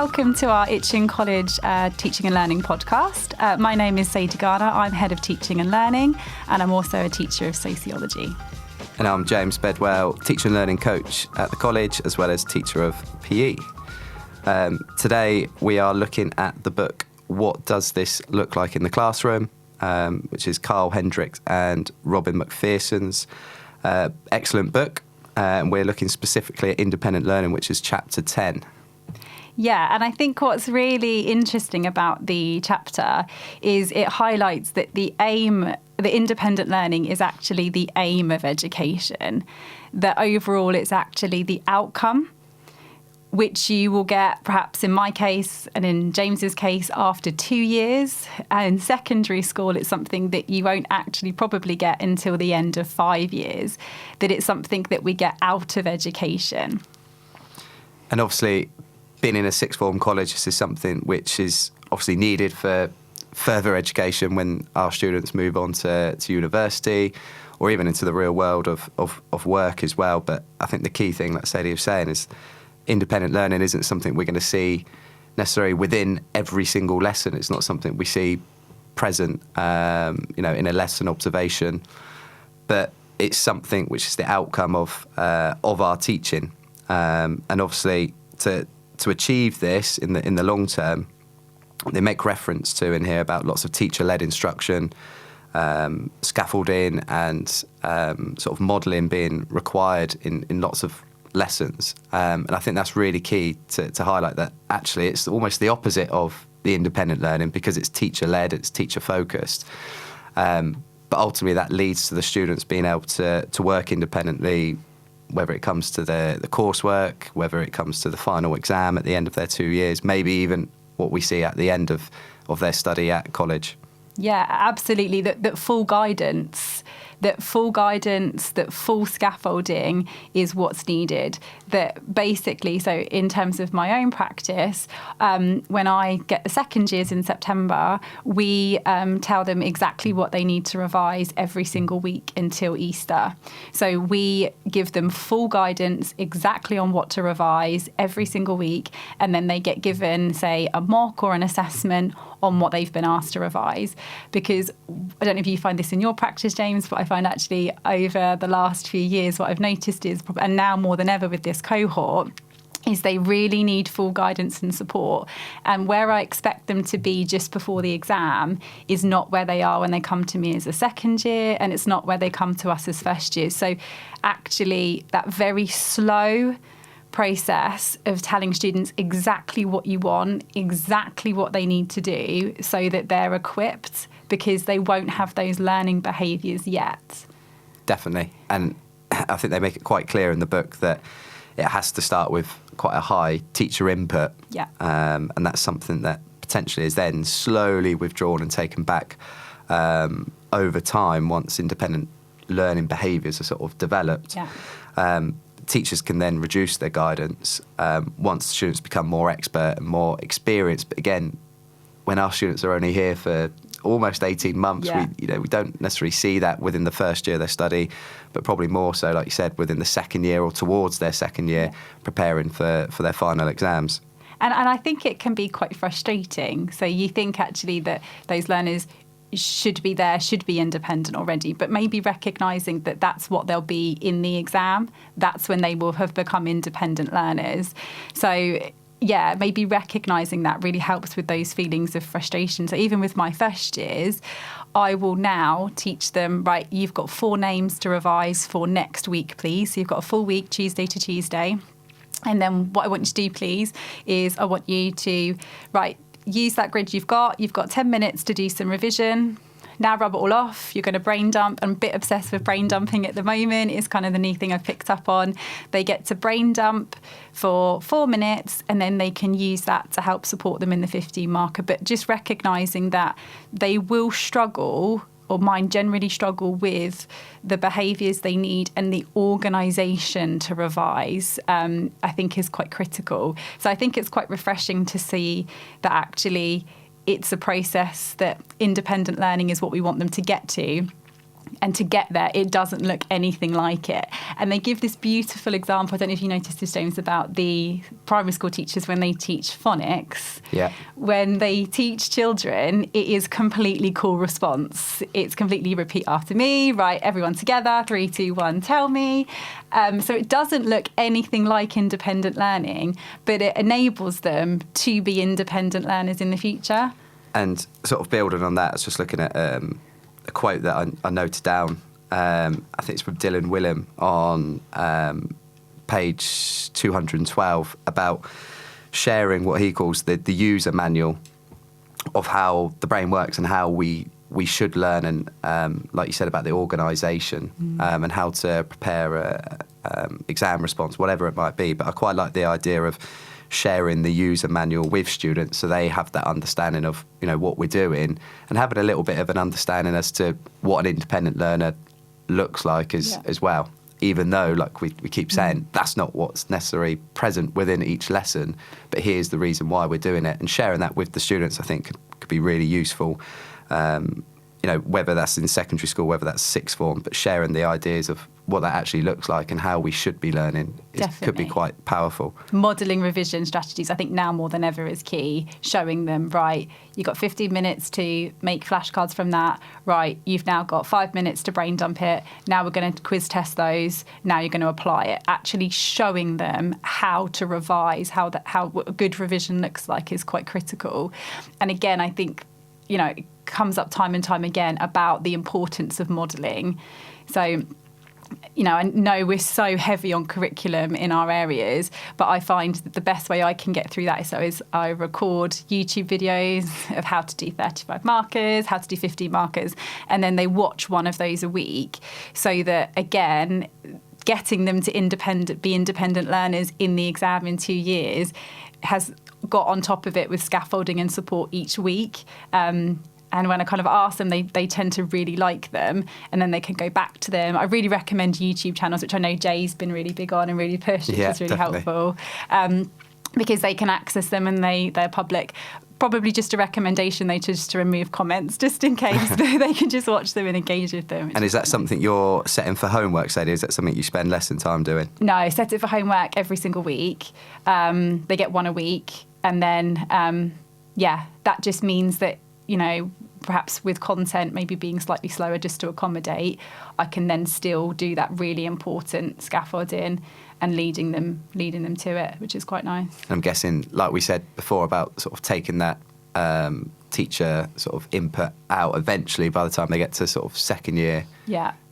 welcome to our Itchen College Teaching and Learning podcast. My name is Sadie Garner. I'm Head of Teaching and Learning, and I'm also a teacher of sociology. And I'm James Bedwell, Teacher and Learning Coach at the college, as well as teacher of PE. Today, we are looking at the book, What Does This Look Like in the Classroom?, which is Carl Hendrick and Robin Macphersons' excellent book. And we're looking specifically at independent learning, which is chapter 10. Yeah, and I think what's really interesting about the chapter is it highlights that the independent learning is actually the aim of education, that overall it's actually the outcome, which you will get perhaps in my case and in James's case after 2 years. And in secondary school, it's something that you won't actually probably get until the end of 5 years, that it's something that we get out of education. And obviously, being in a sixth form college, this is something which is obviously needed for further education when our students move on to university or even into the real world of work as well. But I think the key thing, like Sadie was saying, is independent learning isn't something we're going to see necessarily within every single lesson. It's not something we see present, in a lesson observation, but it's something which is the outcome of our teaching. And obviously, to achieve this in the long term, they make reference to in here about lots of teacher-led instruction, scaffolding, and sort of modelling being required in lots of lessons. And I think that's really key to highlight that actually it's almost the opposite of the independent learning because it's teacher-led, it's teacher-focused. But ultimately that leads to the students being able to work independently, whether it comes to the coursework, whether it comes to the final exam at the end of their 2 years, maybe even what we see at the end of their study at college. Yeah, absolutely. That full guidance, that full scaffolding is what's needed. That basically, so in terms of my own practice, when I get the second years in September, we tell them exactly what they need to revise every single week until Easter. So we give them full guidance exactly on what to revise every single week, and then they get given, say, a mock or an assessment on what they've been asked to revise. Because I don't know if you find this in your practice, James, but I find actually over the last few years what I've noticed is, and now more than ever with this cohort, is they really need full guidance and support. And where I expect them to be just before the exam is not where they are when they come to me as a second year, and it's not where they come to us as first year. So actually that very slow process of telling students exactly what you want, exactly what they need to do so that they're equipped, because they won't have those learning behaviours yet. Definitely. And I think they make it quite clear in the book that it has to start with quite a high teacher input. Yeah. And that's something that potentially is then slowly withdrawn and taken back over time once independent learning behaviours are sort of developed. Yeah. Teachers can then reduce their guidance once students become more expert and more experienced. But again, when our students are only here for almost 18 months, yeah. we don't necessarily see that within the first year of their study, but probably more so, like you said, within the second year or towards their second year, preparing for their final exams. And I think it can be quite frustrating. So you think actually that those learners should be independent already, but maybe recognising that that's what they'll be in the exam. That's when they will have become independent learners. So yeah, maybe recognising that really helps with those feelings of frustration. So even with my first years, I will now teach them, right, you've got 4 names to revise for next week, please. So you've got a full week, Tuesday to Tuesday. And then what I want you to do, please, is I want you to, use that grid you've got. You've got 10 minutes to do some revision. Now rub it all off. You're going to brain dump. I'm a bit obsessed with brain dumping at the moment. It's kind of the new thing I've picked up on. They get to brain dump for 4 minutes, and then they can use that to help support them in the 15 marker. But just recognising that they will struggle, or mine generally struggle with the behaviours they need and the organisation to revise, I think is quite critical. So I think it's quite refreshing to see that actually it's a process that independent learning is what we want them to get to. And to get there, it doesn't look anything like it. And they give this beautiful example. I don't know if you noticed this, James, about the primary school teachers when they teach phonics. Yeah. When they teach children, it is completely call response. It's completely repeat after me, right? Everyone together, 3, 2, 1, tell me. So it doesn't look anything like independent learning, but it enables them to be independent learners in the future. And sort of building on that, I was just looking at a quote that I noted down. I think it's from Dylan Willem on page 212 about sharing what he calls the user manual of how the brain works and how we should learn, and like you said about the organisation and how to prepare a exam response, whatever it might be. But I quite like the idea of sharing the user manual with students so they have that understanding of, you know, what we're doing, and having a little bit of an understanding as to what an independent learner looks like as well. Even though, like we keep saying, that's not what's necessarily present within each lesson, but here's the reason why we're doing it. And sharing that with the students, I think, could be really useful. You know, whether that's in secondary school, whether that's sixth form, but sharing the ideas of what that actually looks like and how we should be learning could be quite powerful. Modelling revision strategies, I think now more than ever is key. Showing them, right, you've got 15 minutes to make flashcards from that. Right, you've now got 5 minutes to brain dump it. Now we're going to quiz test those. Now you're going to apply it. Actually showing them how to revise, how what a good revision looks like is quite critical. And again, I think, you know, it comes up time and time again about the importance of modelling. So, you know, I know we're so heavy on curriculum in our areas, but I find that the best way I can get through that is I record YouTube videos of how to do 35 markers, how to do 50 markers, and then they watch one of those a week, so that, again, getting them to be independent learners in the exam in 2 years has got on top of it with scaffolding and support each week. And when I kind of ask them, they tend to really like them, and then they can go back to them. I really recommend YouTube channels, which I know Jay's been really big on and really pushed, which is really helpful, because they can access them and they're public. Probably just a recommendation, just to remove comments, just in case they can just watch them and engage with them. And is that something you're setting for homework, Sadie? Is that something you spend lesson time doing? No, I set it for homework every single week. They get one a week. And then, that just means that, you know, perhaps with content maybe being slightly slower just to accommodate, I can then still do that really important scaffolding and leading them to it, which is quite nice. I'm guessing, like we said before, about sort of taking that teacher sort of input out eventually. By the time they get to sort of second year,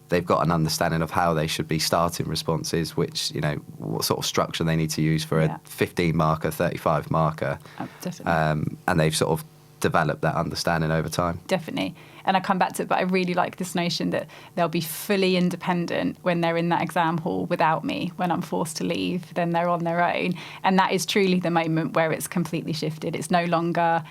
they've got an understanding of how they should be starting responses, which, you know, what sort of structure they need to use for a 15 marker, 35 marker. Definitely. And they've sort of develop that understanding over time. Definitely. And I come back to it, but I really like this notion that they'll be fully independent when they're in that exam hall without me. When I'm forced to leave, then they're on their own. And that is truly the moment where it's completely shifted. It's no longer,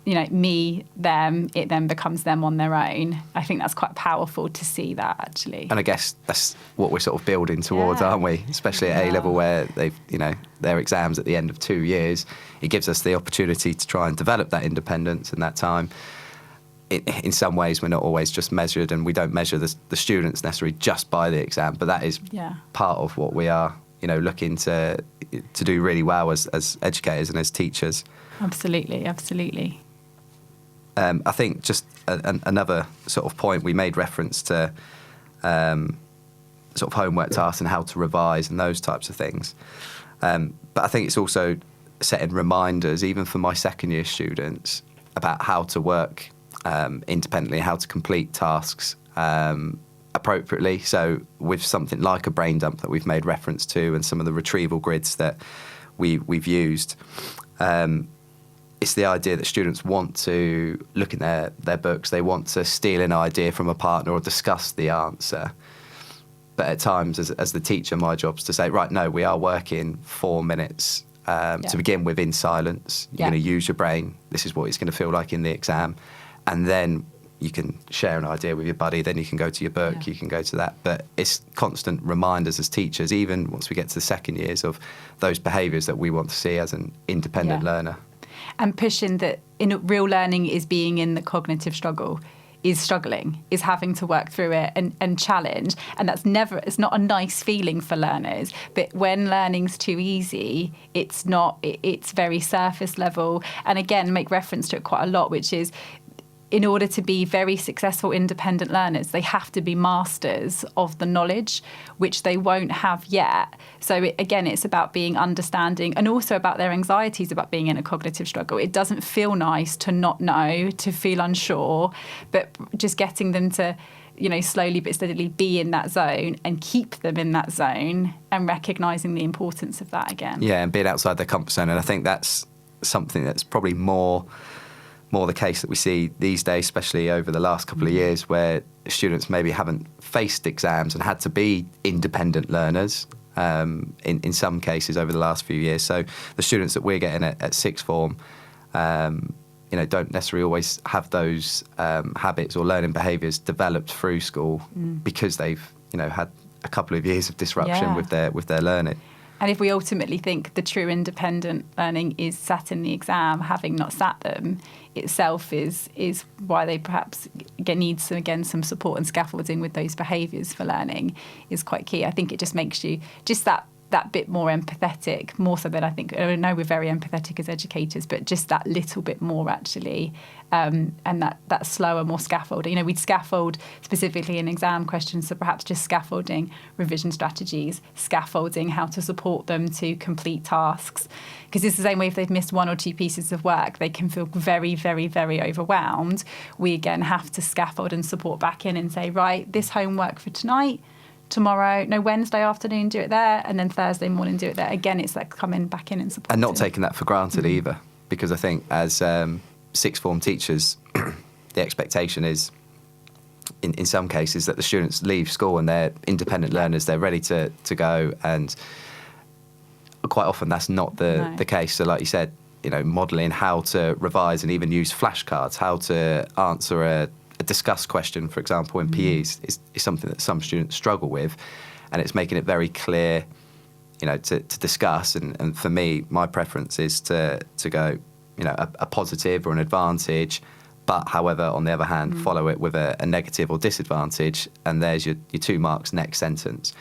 you know, me, them. It then becomes them on their own. I think that's quite powerful to see that, actually. And I guess that's what we're sort of building towards, aren't we? Especially at A-level, where they've, you know, their exams at the end of 2 years. It gives us the opportunity to try and develop that independence in that time. In some ways, we're not always just measured, and we don't measure the students necessarily just by the exam, but that is part of what we are, you know, looking to do really well as educators and as teachers. Absolutely. I think just another sort of point, we made reference to sort of homework tasks and how to revise and those types of things. But I think it's also setting reminders, even for my second year students, about how to work independently, how to complete tasks appropriately. So with something like a brain dump that we've made reference to, and some of the retrieval grids that we've used, it's the idea that students want to look in their books, they want to steal an idea from a partner or discuss the answer. But at times, as the teacher, my job's to say, right, no, we are working 4 minutes to begin with in silence. You're going to use your brain. This is what it's going to feel like in the exam. And then you can share an idea with your buddy, then you can go to your book, you can go to that. But it's constant reminders as teachers, even once we get to the second years, of those behaviours that we want to see as an independent learner. And pushing that real learning is being in the cognitive struggle. is struggling, is having to work through it and challenge. And it's not a nice feeling for learners. But when learning's too easy, it's very surface level. And again, make reference to it quite a lot, which is, in order to be very successful independent learners, they have to be masters of the knowledge, which they won't have yet. So it's about being understanding, and also about their anxieties about being in a cognitive struggle. It doesn't feel nice to not know, to feel unsure, but just getting them to, slowly but steadily be in that zone and keep them in that zone, and recognising the importance of that again. Yeah, and being outside their comfort zone. And I think that's something that's probably more the case that we see these days, especially over the last couple of years, where students maybe haven't faced exams and had to be independent learners in some cases over the last few years. So the students that we're getting at sixth form, don't necessarily always have those habits or learning behaviours developed through school because they've had a couple of years of disruption with their learning. And if we ultimately think the true independent learning is sat in the exam, having not sat them itself is why they perhaps need some support and scaffolding with those behaviours for learning is quite key. I think it just makes you just that bit more empathetic, more so than I know we're very empathetic as educators, but just that little bit more actually, and that slower, more scaffolding. We'd scaffold specifically in exam questions, so perhaps just scaffolding revision strategies, scaffolding how to support them to complete tasks. Because it's the same way if they've missed one or two pieces of work, they can feel very, very, very overwhelmed. We again have to scaffold and support back in and say, right, this homework for tonight, Wednesday afternoon, do it there, and then Thursday morning, do it there. Again, it's like coming back in and supporting. And not taking that for granted either, because I think as sixth form teachers, the expectation is, in some cases, that the students leave school and they're independent learners, they're ready to go, and quite often that's not the case. So like you said, modelling how to revise and even use flashcards, how to answer a discussed question, for example, in PE is something that some students struggle with, and it's making it very clear, to discuss. And for me, my preference is to go, a positive or an advantage, but however, on the other hand, follow it with a negative or disadvantage, and there's your 2 marks next sentence.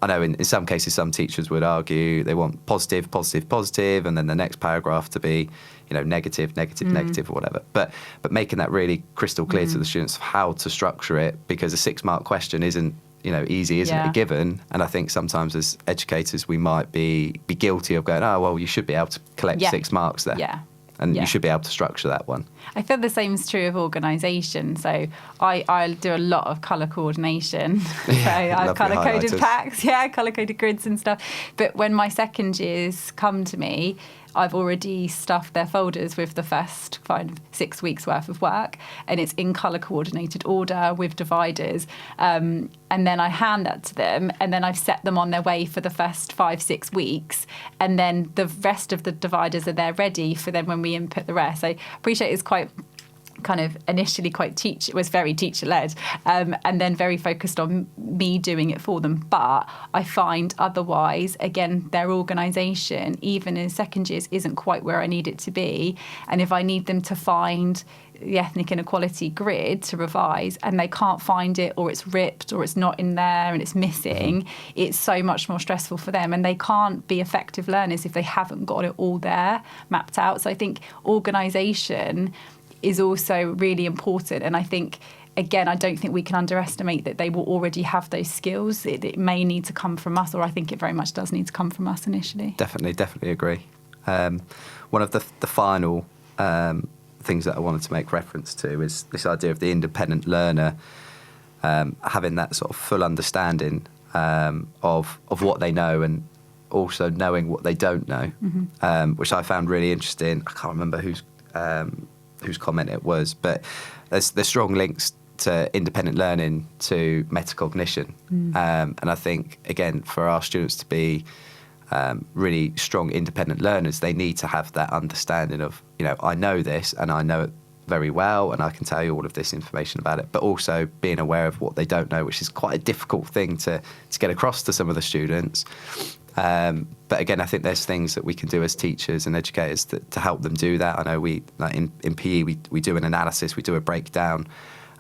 I know in some cases some teachers would argue they want positive, positive, positive, and then the next paragraph to be, negative, negative, negative, or whatever. But making that really crystal clear to the students of how to structure it, because a 6-mark question isn't, easy, isn't a given. And I think sometimes as educators we might be guilty of going, oh, well, you should be able to collect 6 marks there. Yeah. And you should be able to structure that one. I feel the same is true of organisation. So I do a lot of colour coordination. So I've colour-coded packs, colour-coded grids and stuff. But when my second years come to me, I've already stuffed their folders with the first 6 weeks worth of work, and it's in colour coordinated order with dividers. And then I hand that to them, and then I've set them on their way for the first 5-6 weeks. And then the rest of the dividers are there ready for them when we input the rest. I appreciate it's quite kind of initially it was very teacher-led, and then very focused on me doing it for them. But I find otherwise, again, their organisation, even in second years, isn't quite where I need it to be. And if I need them to find the ethnic inequality grid to revise and they can't find it, or it's ripped, or it's not in there and it's missing, it's so much more stressful for them, and they can't be effective learners if they haven't got it all there mapped out. So I think organisation is also really important, and I think, again, I don't think we can underestimate that they will already have those skills. It may need to come from us, or I think it very much does need to come from us initially. Definitely agree. One of the final things that I wanted to make reference to is this idea of the independent learner having that sort of full understanding of what they know, and also knowing what they don't know, which I found really interesting. I can't remember whose comment it was, but there's strong links to independent learning to metacognition. And I think, again, for our students to be really strong independent learners, they need to have that understanding of, I know this and I know it very well and I can tell you all of this information about it, but also being aware of what they don't know, which is quite a difficult thing to get across to some of the students. But again, I think there's things that we can do as teachers and educators to help them do that. I know in PE we do an analysis, we do a breakdown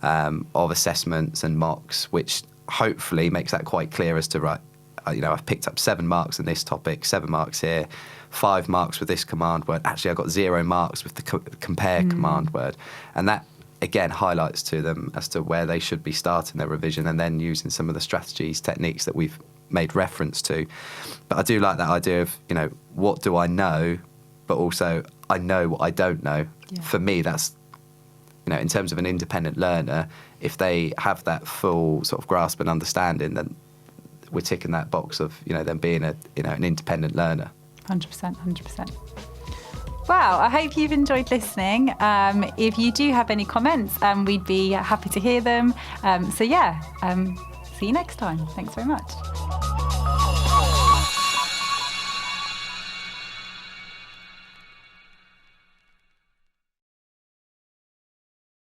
of assessments and mocks, which hopefully makes that quite clear as to, right, I've picked up 7 marks in this topic, 7 marks here, 5 marks with this command word. Actually, I got 0 marks with the compare command word. And that, again, highlights to them as to where they should be starting their revision, and then using some of the strategies, techniques that we've made reference to. But I do like that idea of, what do I know, but also I know what I don't know. Yeah. For me, that's, in terms of an independent learner, if they have that full sort of grasp and understanding, then we're ticking that box of, them being an independent learner. 100%. Wow, I hope you've enjoyed listening. If you do have any comments, we'd be happy to hear them. See you next time. Thanks very much.